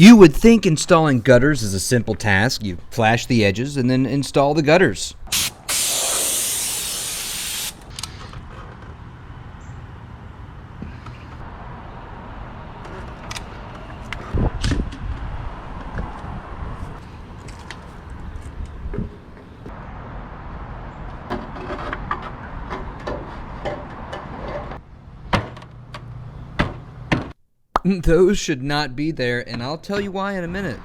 You would think installing gutters is a simple task. You flash the edges and then install the gutters. Those should not be there, and I'll tell you why in a minute.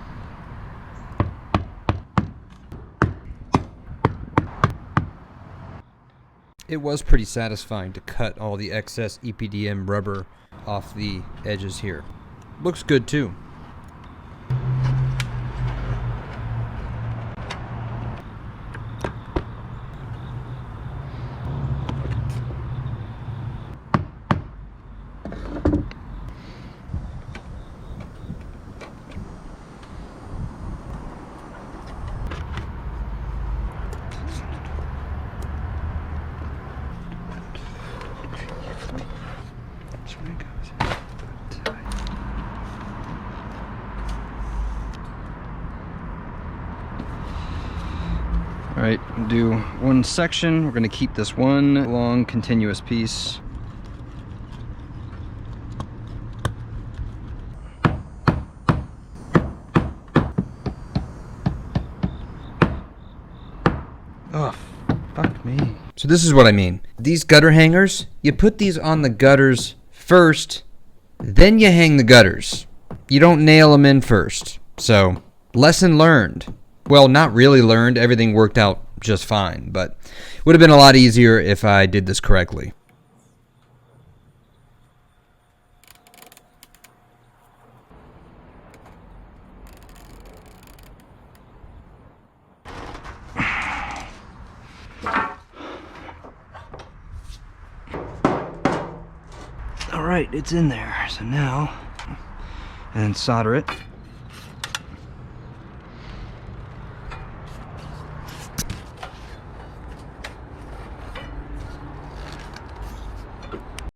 It was pretty satisfying to cut all the excess EPDM rubber off the edges here. Looks good too. All right, we'll do one section. We're going to keep this one long continuous piece. Oh, fuck me. So this is what I mean. These gutter hangers, you put these on the gutters first, then you hang the gutters. You don't nail them in first. So, lesson learned. Well, not really learned. Everything worked out just fine, but it would have been a lot easier if I did this correctly. All right, it's in there. So now, and solder it.